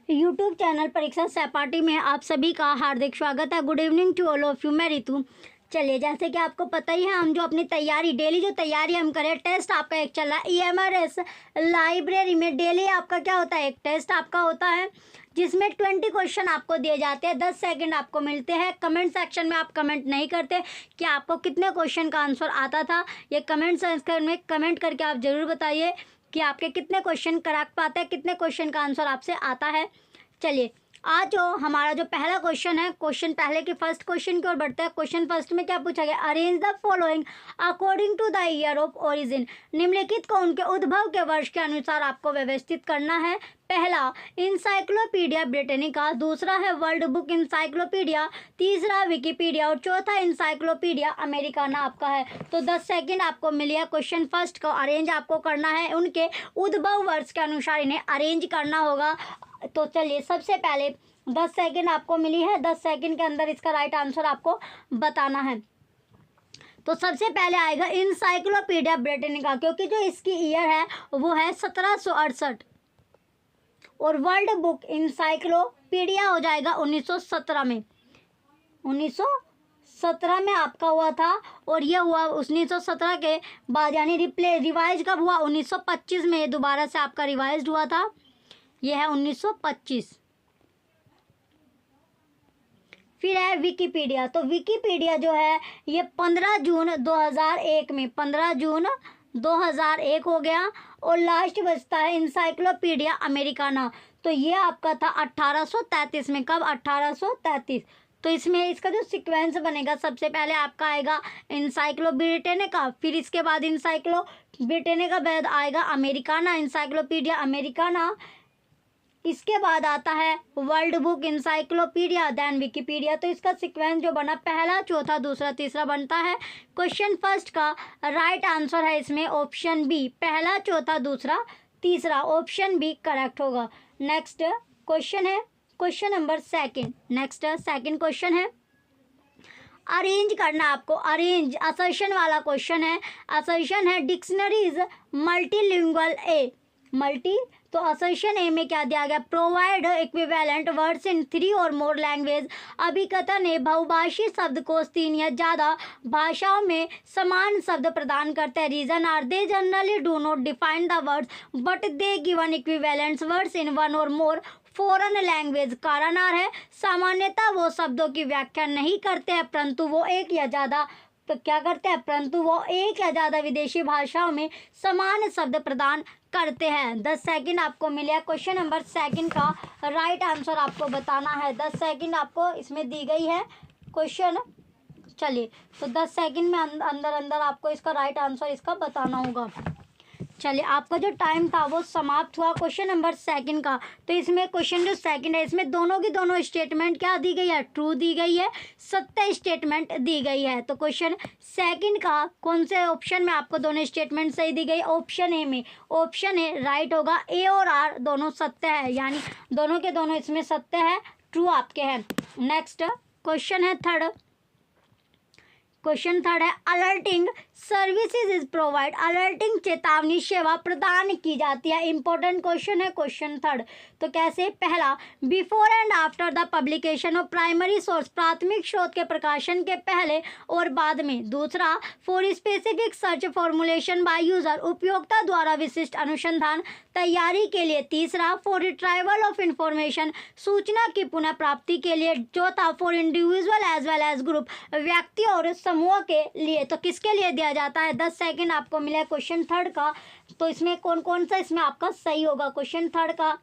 YouTube channel परीक्षा सहपाठी में आप सभी का हार्दिक स्वागत है। Good evening to all of you. मैं रितु। चलिए, जैसे कि आपको पता ही है, हम जो अपनी तैयारी डेली जो तैयारी हम करें, टेस्ट आपका एक चल रहा है EMRS लाइब्रेरी में। डेली आपका क्या होता है, एक टेस्ट आपका होता है जिसमें 20 क्वेश्चन आपको दिए जाते हैं, 10 सेकंड आपको मिलते हैं। कमेंट सेक्शन में आप कमेंट नहीं करते कि आपको कितने क्वेश्चन का आंसर आता था। ये कमेंट सेक्शन में कमेंट करके आप ज़रूर बताइए कि आपके कितने क्वेश्चन करेक्ट पाते हैं, कितने क्वेश्चन का आंसर आपसे आता है। चलिए, आज जो हमारा जो पहला क्वेश्चन है, क्वेश्चन पहले के फर्स्ट क्वेश्चन की ओर बढ़ते हैं। क्वेश्चन फर्स्ट में क्या पूछा गया, arrange the following according to the year of origin. निम्नलिखित को उनके उद्भव के वर्ष के अनुसार आपको व्यवस्थित करना है। पहला इंसाइक्लोपीडिया ब्रिटेनिका, दूसरा है वर्ल्ड बुक इंसाइक्लोपीडिया, तीसरा विकिपीडिया और चौथा इंसाइक्लोपीडिया अमेरिकाना आपका है। तो 10 सेकंड आपको मिली है। क्वेश्चन फर्स्ट को अरेंज आपको करना है, उनके उद्भव वर्ष के अनुसार इन्हें अरेंज करना होगा। तो चलिए, सबसे पहले 10 सेकंड आपको मिली है, 10 सेकंड के अंदर इसका राइट आंसर आपको बताना है। तो सबसे पहले आएगा इंसाइक्लोपीडिया ब्रिटेनिका, क्योंकि जो इसकी ईयर है वो है 1768 और वर्ल्ड बुक इंसाइक्लोपीडिया हो जाएगा 1917 में। 1917 में आपका हुआ था और ये हुआ 1917 के बाद, यानी रिवाइज कब हुआ, 1925 में ये दोबारा से आपका रिवाइज हुआ था। ये है 1925। फिर है विकिपीडिया। तो विकिपीडिया जो है ये 15 जून 2001 में, 15 जून 2001 हो गया। और लास्ट बचता है इंसाइक्लोपीडिया अमेरिकाना। तो ये आपका था 1833 में। कब, 1833। तो इसमें इसका जो सीक्वेंस बनेगा, सबसे पहले आपका आएगा इंसाइक्लो ब्रिटेनिका, फिर इसके बाद इंसाइक्लो ब्रिटेनिका बाद आएगा अमेरिकाना, इंसाइक्लोपीडिया अमेरिकाना। इसके बाद आता है world book encyclopedia, then Wikipedia. तो इसका सीक्वेंस जो बना, पहला, चौथा, दूसरा, तीसरा बनता है। क्वेश्चन फर्स्ट का राइट आंसर है इसमें ऑप्शन बी, पहला, चौथा, दूसरा, तीसरा, ऑप्शन बी करेक्ट होगा। नेक्स्ट क्वेश्चन है question number second. Next second question है, अरेंज करना आपको, अरेंज असर्शन वाला क्वेश्चन है। असर्शन है डिक्शनरीज मल्टीलिंगुअल ए, मल्टी। तो असर्शन ए में क्या दिया गया, प्रोवाइड इक्विवेलेंट वर्ड्स इन 3 और मोर लैंग्वेज। अभिकथन है बहुभाषी शब्दकोश 3 या ज़्यादा भाषाओं में समान शब्द प्रदान करते हैं। Reason R they generally do not define the words but they given equivalent words in 1 or more foreign language. कारण आर है सामान्यतः वो शब्दों की व्याख्या नहीं करते हैं, परंतु वो एक या ज़्यादा तो क्या करते हैं, परंतु वो एक या ज़्यादा विदेशी भाषाओं में समान शब्द प्रदान करते हैं। 10 सेकंड आपको मिले। क्वेश्चन नंबर सेकंड का राइट आंसर आपको बताना है। 10 सेकंड आपको इसमें दी गई है क्वेश्चन। चलिए, तो 10 सेकंड में अंदर आपको इसका राइट आंसर इसका बताना होगा। चलिए, आपका जो टाइम था वो समाप्त हुआ क्वेश्चन नंबर सेकंड का। तो इसमें क्वेश्चन जो सेकंड है, इसमें दोनों की दोनों स्टेटमेंट क्या दी गई है, ट्रू दी गई है, सत्य स्टेटमेंट दी गई है। तो क्वेश्चन सेकंड का कौन से ऑप्शन में आपको दोनों स्टेटमेंट सही दी गई, ऑप्शन ए में। ऑप्शन ए राइट होगा, ए और आर दोनों सत्य है, यानी दोनों के दोनों इसमें सत्य है, ट्रू आपके हैं। नेक्स्ट क्वेश्चन है थर्ड। क्वेश्चन थर्ड है, alerting services is provide, alerting चेतावनी सेवा प्रदान की जाती है। इंपॉर्टेंट क्वेश्चन है क्वेश्चन थर्ड। तो कैसे, पहला, before and after the publication of primary source, प्राथमिक स्रोत के प्रकाशन के पहले और बाद में। दूसरा, for specific search formulation by user, उपयोक्ता द्वारा विशिष्ट अनुसंधान तैयारी के लिए। तीसरा, फॉर रिट्राइवल ऑफ इंफॉर्मेशन, सूचना की पुनः प्राप्ति के लिए। चौथा, for individual as well as group, व्यक्ति और समूह के लिए। तो किसके लिए दिया जाता है। 10 सेकंड आपको मिला है क्वेश्चन थर्ड का। तो इसमें कौन कौन सा इसमें आपका सही होगा क्वेश्चन थर्ड का,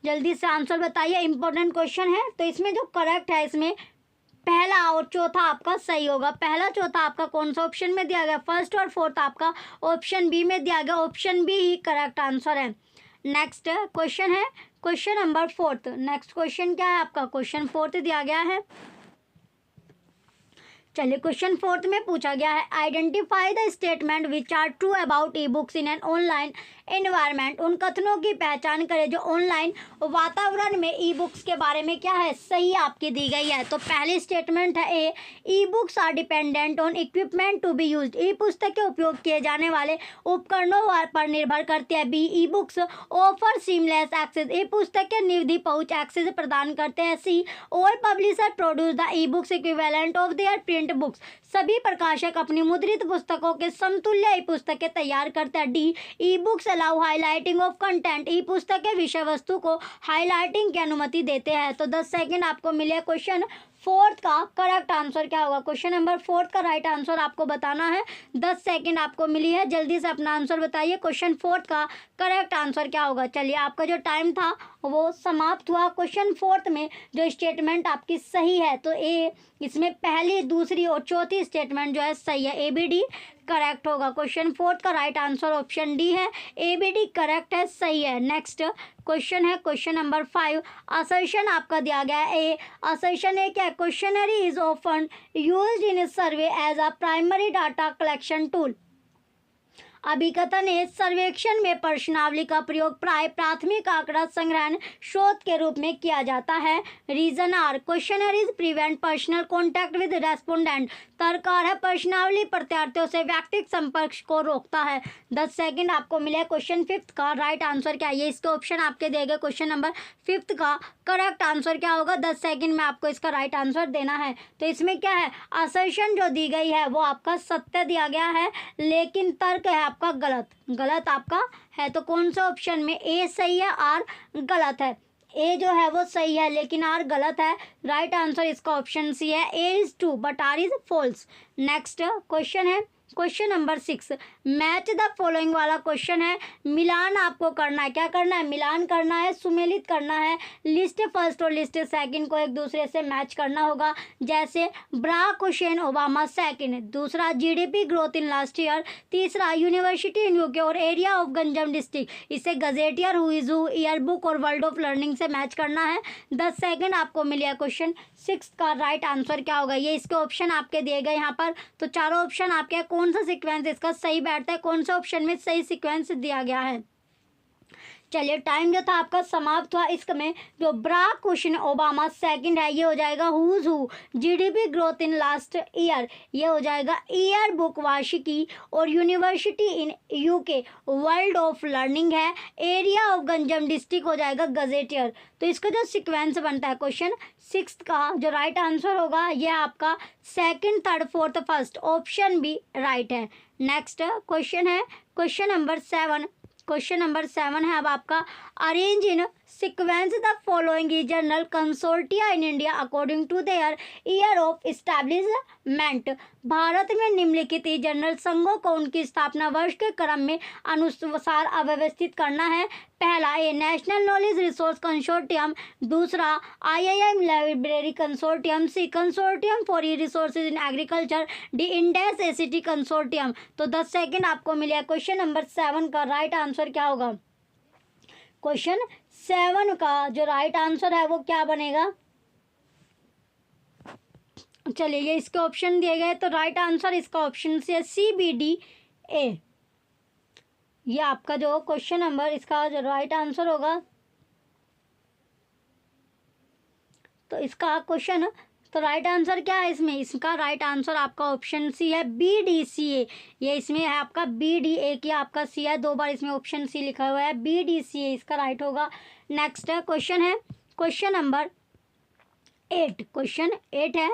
जल्दी से आंसर बताइए। इंपॉर्टेंट क्वेश्चन है। तो इसमें जो करेक्ट है, इसमें पहला और चौथा आपका सही होगा। पहला चौथा आपका कौन सा ऑप्शन में दिया गया, फर्स्ट और फोर्थ आपका ऑप्शन बी में दिया गया, ऑप्शन बी ही करेक्ट आंसर है। नेक्स्ट क्वेश्चन है question number fourth. Next question क्या है आपका, क्वेश्चन फोर्थ दिया गया है। चलिए क्वेश्चन 4 में पूछा गया है, identify the statement which are true about e books in an online environment. उन कथनों की पहचान करें जो ऑनलाइन वातावरण में ई बुक्स के बारे में क्या है, सही आपकी दी गई है। तो पहली स्टेटमेंट है A, e books are dependent on equipment to be used. E पुस्तक के उपयोग किए जाने वाले उपकरणों पर निर्भर करती है। B, e books offer seamless access. E पुस्तक के निधि पहुंच एक्सेस प्रदान करते हैं। C, all publisher produce the e books equivalent of their print books. सभी प्रकाशक अपनी मुद्रित पुस्तकों के समतुल्य ई पुस्तकें तैयार करते हैं। D, e books allow highlighting of content. E पुस्तक के विषय वस्तु को हाईलाइटिंग की अनुमति देते हैं। तो 10 सेकंड आपको मिले। क्वेश्चन 4 का करेक्ट आंसर क्या होगा, क्वेश्चन नंबर 4 का राइट आंसर आपको बताना है। 10 सेकंड आपको मिली है, जल्दी से अपना आंसर बताइए। क्वेश्चन 4 का करेक्ट आंसर क्या होगा। चलिए आपका जो टाइम था वो समाप्त हुआ। क्वेश्चन 4 में जो स्टेटमेंट आपकी सही है, तो ए इसमें पहली, दूसरी और चौथी स्टेटमेंट जो है सही है, ए बी डी करेक्ट होगा। क्वेश्चन 4 का राइट आंसर ऑप्शन डी है, ए बी डी करेक्ट है, सही है। नेक्स्ट क्वेश्चन है क्वेश्चन नंबर 5। असर्शन आपका दिया गया है ए, असर्शन ए क्या है, questionnaire is often used in survey as a primary data collection tool. अभिकथन है, सर्वेक्षण में प्रश्नावली का प्रयोग प्राय प्राथमिक आंकड़ा संग्रहण शोध के रूप में किया जाता है। Reason R, questionnaires prevent personal contact with respondent. तर्क है, प्रश्नावली प्रत्यार्थियों से व्यक्तिगत संपर्क को रोकता है। 10 सेकंड आपको मिले। क्वेश्चन 5 का राइट आंसर क्या है, ये इसके ऑप्शन आपके दिए गए। क्वेश्चन नंबर 5 का करेक्ट आंसर क्या होगा, 10 सेकंड में आपको इसका राइट आंसर देना है। तो इसमें क्या है, असर्शन जो दी गई है वो आपका सत्य दिया गया है, लेकिन तर्क है आपका गलत। गलत आपका है, तो कौन सा ऑप्शन में ए सही है, आर गलत है। ए जो है वो सही है लेकिन आर गलत है। राइट आंसर इसका ऑप्शन सी है, A is true but R is false. Next question है question number 6, match the following वाला क्वेश्चन है। मिलान आपको करना है, क्या करना है, मिलान करना है, सुमेलित करना है। लिस्ट फर्स्ट और लिस्ट सेकंड को एक दूसरे से मैच करना होगा। जैसे बराक हुसैन ओबामा सेकंड, दूसरा GDP growth in last year, तीसरा यूनिवर्सिटी इन यूके और एरिया ऑफ गंजम डिस्ट्रिक्ट। इसे gazetteer, who is who, year book और वर्ल्ड ऑफ लर्निंग से मैच करना है। 10 सेकंड आपको मिले। क्वेश्चन 6 का राइट आंसर क्या होगा, ये इसके ऑप्शन आपके दिए गए यहाँ पर। तो चारों ऑप्शन आपके, कौन सा सीक्वेंस इसका सही बैठता है, कौन सा ऑप्शन में सही सीक्वेंस दिया गया है। चलिए टाइम जो था आपका समाप्त हुआ। इसमें जो बराक हुसैन ओबामा सेकंड है ये हो जाएगा who's who, GDP growth in last year ये हो जाएगा ईयर बुक वार्षिकी, और university in UK world of learning है, एरिया ऑफ गंजम डिस्ट्रिक्ट हो जाएगा गजेटियर। तो इसका जो सीक्वेंस बनता है क्वेश्चन 6 का जो राइट आंसर होगा ये आपका second, third, fourth, first option भी राइट है। नेक्स्ट क्वेश्चन है क्वेश्चन नंबर 7। क्वेश्चन नंबर 7 है अब आपका, arrange in sequence the following journal consortia in India according to their year of establishment. भारत में निम्नलिखित जर्नल संघों को उनकी स्थापना वर्ष के क्रम में अनुसार अव्यवस्थित करना है। पहला A national knowledge resource consortium, दूसरा IIM library consortium, C consortium for e resources in agriculture, D INDEST ACT consortium. तो 10 सेकंड आपको मिले। क्वेश्चन नंबर 7 का राइट आंसर क्या होगा, क्वेश्चन 7 का जो राइट आंसर है वो क्या बनेगा। चलिए ये इसके ऑप्शन दिए गए, तो राइट आंसर इसका ऑप्शन से CBDA। ये आपका जो क्वेश्चन नंबर इसका जो राइट आंसर होगा, तो इसका क्वेश्चन, तो राइट आंसर क्या है इसमें, इसका राइट आंसर आपका ऑप्शन सी है BDCA। ये इसमें है आपका BDA की आपका सी है, 2 बार इसमें ऑप्शन सी लिखा हुआ है, BDCA इसका राइट होगा। नेक्स्ट क्वेश्चन है क्वेश्चन नंबर 8। क्वेश्चन 8 है,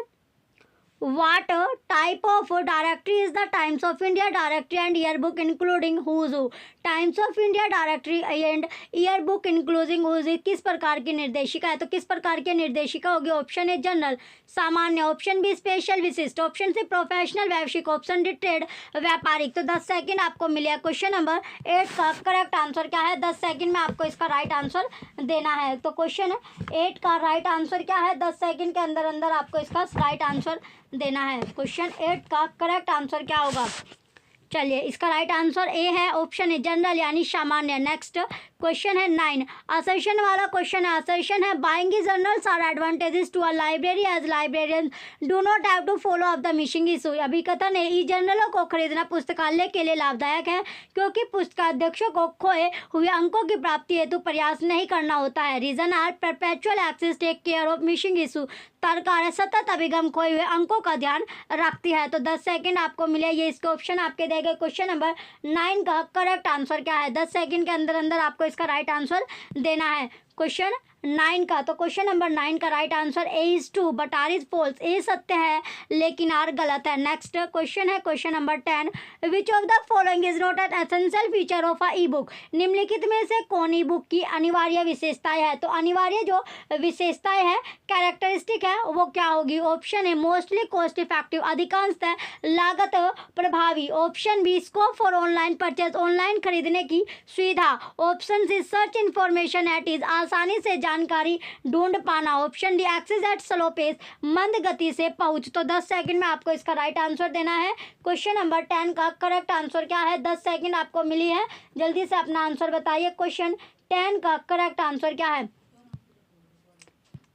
What type of directory is the Times of India directory and yearbook including who's who? Times of India directory and yearbook including who's who किस प्रकार की निर्देशिका है, तो किस प्रकार की निर्देशिका होगी। ऑप्शन ए जनरल सामान्य, ऑप्शन बी स्पेशल विशिष्ट, ऑप्शन सी प्रोफेशनल वैश्विक, ऑप्शन डी ट्रेड व्यापारिक। तो 10 सेकंड आपको मिले। क्वेश्चन नंबर 8 का करेक्ट आंसर क्या है, 10 सेकंड में आपको इसका राइट आंसर देना है। तो क्वेश्चन 8 का राइट आंसर क्या है, 10 सेकंड के अंदर अंदर आपको इसका राइट आंसर देना है। क्वेश्चन 8 का करेक्ट आंसर क्या होगा। चलिए इसका राइट आंसर ए है, ऑप्शन ए जनरल यानी सामान्य। नेक्स्ट क्वेश्चन है 9, असर्शन वाला क्वेश्चन है। असर्शन है buying journals are advantages to a library as librarian do not have to follow up the missing issue. अभिकथन है ई जर्नलों को खरीदना पुस्तकालय के लिए लाभदायक है क्योंकि पुस्तकाध्यक्षों को खोए हुए अंकों की प्राप्ति हेतु प्रयास नहीं करना होता है। Reason R perpetual access take care of missing issue. तर्क सतत अभिगम खोए हुए अंकों का ध्यान रखती है। तो 10 सेकंड आपको मिले, ये इसके ऑप्शन आपके दिए गए क्वेश्चन नंबर 9 का करेक्ट आंसर क्या है। 10 सेकंड के अंदर अंदर आपको इसका राइट आंसर देना है क्वेश्चन 9 का। तो क्वेश्चन नंबर 9 का right answer A is true but R is false. A सत्य है लेकिन आर गलत है। नेक्स्ट क्वेश्चन है question number 10, which of the following is not an essential feature of a e book. निम्नलिखित में से कौन ई बुक की अनिवार्य विशेषताएं है। तो अनिवार्य जो विशेषताएं है, कैरेक्टरिस्टिक है, वो क्या होगी। ऑप्शन है मोस्टली कॉस्ट इफेक्टिव, अधिकांशतः लागत प्रभावी। Option B scope for online purchase, online खरीदने की सुविधा। Option C search information at ease, आसानी से जानकारी ढूंढ पाना। Option D access at slow pace, मंद गति से पहुंच। तो 10 सेकंड में आपको इसका राइट आंसर देना है। क्वेश्चन नंबर 10 का करेक्ट आंसर क्या है। 10 सेकंड आपको मिली है, जल्दी से अपना आंसर बताइए। क्वेश्चन 10 का करेक्ट आंसर क्या है।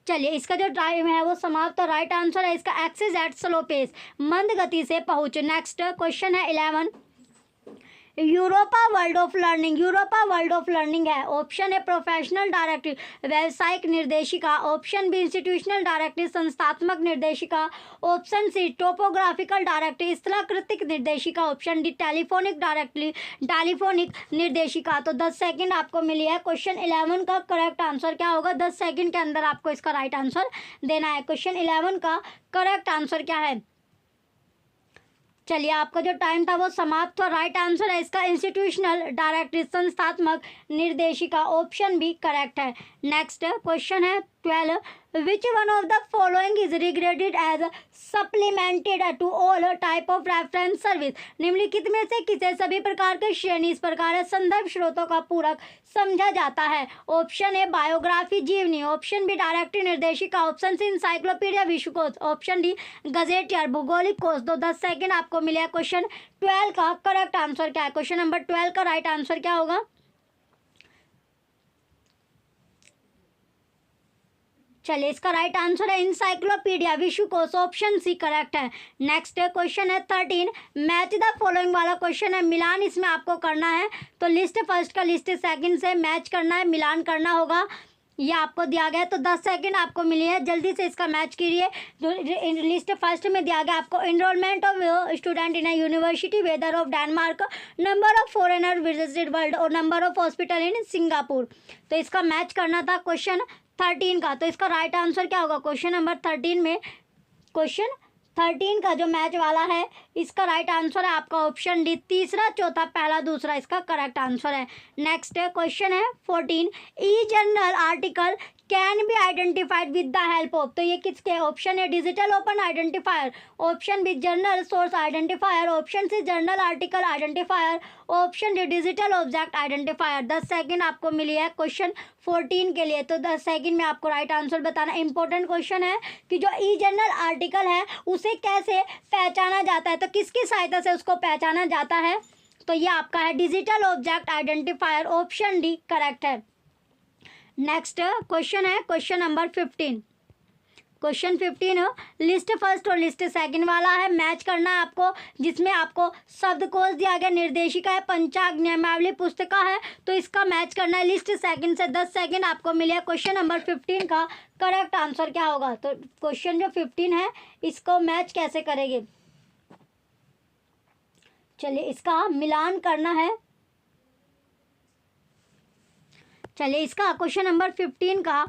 चलिए, इसका जो टाइम है वो समाप्त। तो राइट आंसर है इसका एक्सेस एट स्लो पेस, मंद गति से पहुंच। नेक्स्ट क्वेश्चन है 11, Europa world of learning. Europa world of learning है। ऑप्शन है प्रोफेशनल डायरेक्टरी, व्यावसायिक निर्देशिका। ऑप्शन बी इंस्टीट्यूशनल डायरेक्टरी, संस्थात्मक निर्देशिका। ऑप्शन सी टोपोग्राफिकल डायरेक्टरी, स्थलाकृतिक निर्देशिका। Option D telephonic directory, telephonic निर्देशिका। तो 10 सेकंड आपको मिली है। क्वेश्चन 11 का करेक्ट आंसर क्या होगा। 10 सेकंड के अंदर आपको इसका राइट आंसर देना है। क्वेश्चन 11 का करेक्ट आंसर क्या है। चलिए, आपका जो टाइम था वो समाप्त। तो राइट आंसर है इसका इंस्टीट्यूशनल डायरेक्टरी, संस्थात्मक निर्देशिका। ऑप्शन बी करेक्ट है। नेक्स्ट क्वेश्चन है 12, which one of the following is regarded as supplemented to all type of reference service. निम्नलिखित में से किसे सभी प्रकार के श्रेणी इस प्रकार है संदर्भ स्रोतों का पूरक समझा जाता है। ऑप्शन ए बायोग्राफी, जीवनी। ऑप्शन बी डायरेक्टरी निर्देशिका। ऑप्शन सी इंसाइक्लोपीडिया, विश्वकोश। ऑप्शन डी गजेटियर, भौगोलिक कोश। तो 10 सेकंड आपको मिले। क्वेश्चन 12 का करेक्ट आंसर क्या है। क्वेश्चन नंबर 12 का राइट आंसर क्या होगा। चलिए, इसका राइट आंसर है इंसाइक्लोपीडिया, विश्वकोश। ऑप्शन सी करेक्ट है। नेक्स्ट क्वेश्चन है 13, मैच द फॉलोइंग वाला क्वेश्चन है। मिलान इसमें आपको करना है। तो लिस्ट फर्स्ट का लिस्ट सेकंड से मैच करना है, मिलान करना होगा। ये आपको दिया गया है। तो 10 सेकंड आपको मिली है, जल्दी से इसका मैच कीजिए। जो लिस्ट फर्स्ट में दिया गया आपको, enrolment of student in a university, weather of Denmark, number of foreigner visited world और number of hospital in Singapore. तो इसका मैच करना था क्वेश्चन 13 का। तो इसका राइट आंसर क्या होगा। क्वेश्चन नंबर 13 में, क्वेश्चन 13 का जो मैच वाला है इसका राइट आंसर है आपका ऑप्शन डी, तीसरा, चौथा, पहला, दूसरा इसका करेक्ट आंसर है। नेक्स्ट क्वेश्चन है 14, e journal article can be identified with the help of. तो ये किसके ऑप्शन है digital open identifier. Option B journal source identifier. Option C journal article identifier. Option D digital object identifier. 10 second आपको मिली है question 14 के लिए। तो 10 सेकंड में आपको राइट आंसर बताना। इंपॉर्टेंट क्वेश्चन है कि जो ई जर्नल आर्टिकल है उसे कैसे पहचाना जाता है, तो किसकी सहायता से उसको पहचाना जाता है। तो ये आपका है digital object identifier. Option D correct है। नेक्स्ट क्वेश्चन है question number 15। Question 15 list first और लिस्ट सेकंड वाला है। मैच करना है आपको, जिसमें आपको शब्दकोश दिया गया, निर्देशिका है, पंचांग नियमावली पुस्तिका है। तो इसका मैच करना है लिस्ट सेकंड से। 10 सेकंड आपको मिले। क्वेश्चन नंबर 15 का करेक्ट आंसर क्या होगा। तो क्वेश्चन जो 15 है इसको मैच कैसे करेंगे। चलिए, इसका मिलान करना है। चलिए, इसका क्वेश्चन नंबर 15 का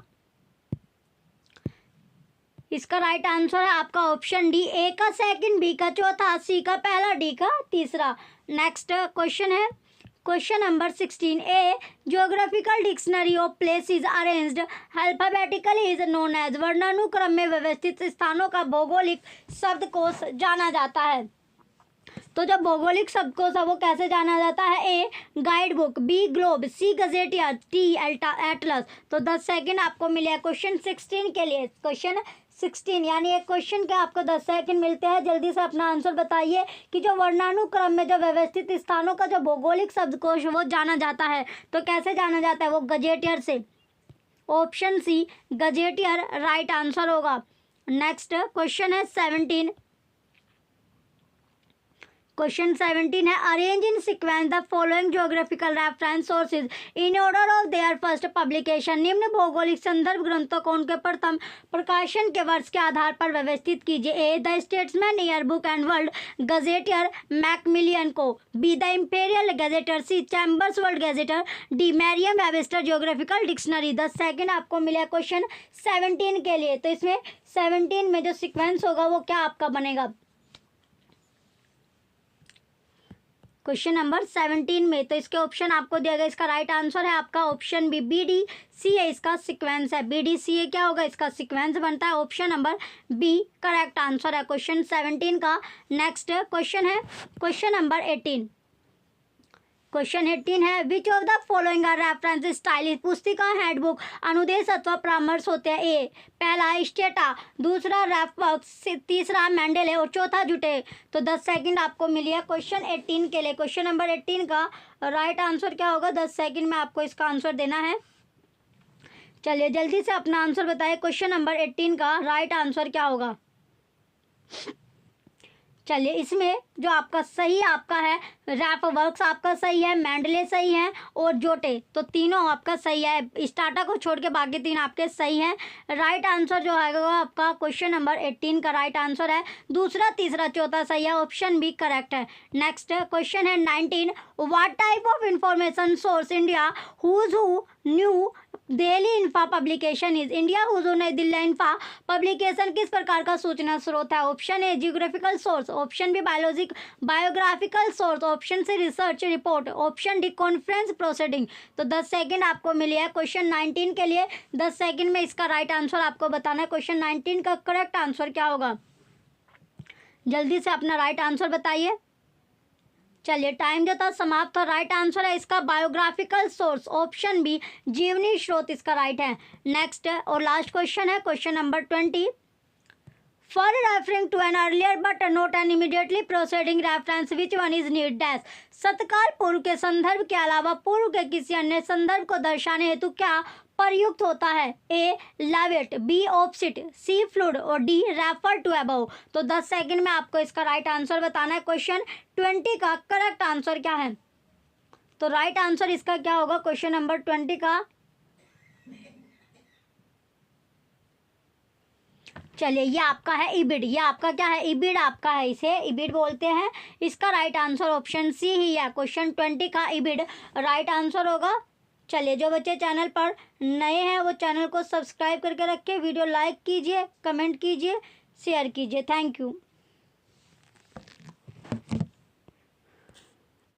इसका राइट आंसर है आपका ऑप्शन डी, ए का सेकंड, बी का चौथा, सी का पहला, डी का तीसरा। नेक्स्ट क्वेश्चन है question number 16, a geographical dictionary of places arranged alphabetically is known as. वर्णानुक्रम में व्यवस्थित स्थानों का भौगोलिक शब्दकोश जाना जाता है। तो जब भौगोलिक शब्दकोश है वो कैसे जाना जाता है। A guide book, B globe, C gazetteer, D atlas. तो 10 सेकंड आपको मिले क्वेश्चन 16 के लिए। क्वेश्चन 16, यानी एक क्वेश्चन के आपको 10 सेकंड मिलते हैं। जल्दी से अपना आंसर बताइए कि जो वर्णानुक्रम में जो व्यवस्थित स्थानों का जो भौगोलिक शब्दकोश वो जाना जाता है, तो कैसे जाना जाता है? वो गजेटियर से। Option C gazetteer right answer होगा। नेक्स्ट क्वेश्चन है 17। क्वेश्चन 17 है arrange in sequence the following geographical reference sources in order of their first publication. निम्न भौगोलिक संदर्भ ग्रंथों को उनके प्रथम प्रकाशन के वर्ष के आधार पर व्यवस्थित कीजिए। A the Statesman Year Book and World Gazetteer Macmillan को, B the Imperial Gazetteer, C Chambers World Gazetteer, D Merriam Webster geographical dictionary. 10 second आपको मिला क्वेश्चन 17 के लिए। तो इसमें 17 में जो सिक्वेंस होगा वो क्या आपका बनेगा? क्वेश्चन नंबर 17 में तो इसके ऑप्शन आपको दिया गया। इसका राइट आंसर है आपका option B, B D C A इसका सीक्वेंस है। बी डी सी ए क्या होगा? इसका सीक्वेंस बनता है। Option number B correct answer है क्वेश्चन 17 का। नेक्स्ट क्वेश्चन है क्वेश्चन नंबर 18। क्वेश्चन 18 है which of the following are reference style. पुस्तिका, हैंडबुक, अनुदेश अथवा परामर्श होते हैं। ए पहला स्टेटा, दूसरा रेफवर्क, तीसरा मेंडेले और चौथा जुटे। तो 10 सेकंड आपको मिली है क्वेश्चन 18 के लिए। क्वेश्चन नंबर 18 का राइट आंसर क्या होगा? 10 सेकंड में आपको इसका आंसर देना है। चलिए जल्दी से अपना आंसर बताइए। क्वेश्चन नंबर 18 का राइट आंसर क्या होगा? चलिए इसमें जो आपका सही आपका है रेफवर्क्स आपका सही है, मेंडले सही है और जोटे, तो तीनों आपका सही है। स्टार्टा को छोड़ के बाकी तीन आपके सही हैं। राइट आंसर जो आएगा वो आपका क्वेश्चन नंबर 18 का राइट आंसर है। दूसरा, तीसरा, चौथा सही है। ऑप्शन बी करेक्ट है। नेक्स्ट क्वेश्चन है 19। What type of information source India Who's Who New Delhi Infa publication is. India Who's Who नई दिल्ली इन्फा पब्लिकेशन किस प्रकार का सूचना स्रोत है? Option A geographical source, option B biographical source, option C research report, option D conference proceeding. तो 10 second आपको मिली है क्वेश्चन 19 के लिए। 10 सेकंड में इसका राइट आंसर आपको बताना है। क्वेश्चन 19 का करेक्ट आंसर क्या होगा? जल्दी से अपना राइट आंसर बताइए। चलिए टाइम जो था समाप्त। तो राइट आंसर है इसका बायोग्राफिकल सोर्स, ऑप्शन बी जीवनी स्रोत इसका राइट है। नेक्स्ट और लास्ट क्वेश्चन है question number 20। For referring to an earlier but not an immediately preceding reference, which one is need dash। सत्काल पूर्व के संदर्भ के अलावा पूर्व के किसी अन्य संदर्भ को दर्शाने हेतु क्या प्रयुक्त होता है? ए लैवेट, बी ऑप्सिट, सी फ्लूड और डी रेफर टू अबव। तो 10 सेकंड में आपको इसका राइट आंसर बताना है। क्वेश्चन 20 का करेक्ट आंसर क्या है? तो राइट आंसर इसका क्या होगा क्वेश्चन नंबर 20 का? चलिए ये आपका है इबिड। ये आपका क्या है? इबिड आपका है, इसे इबिड बोलते हैं। इसका राइट आंसर ऑप्शन सी ही है। क्वेश्चन 20 का इबिड राइट आंसर होगा। चलिए जो बच्चे चैनल पर नए हैं वो चैनल को सब्सक्राइब करके रखें, वीडियो लाइक कीजिए, कमेंट कीजिए, शेयर कीजिए। Thank you.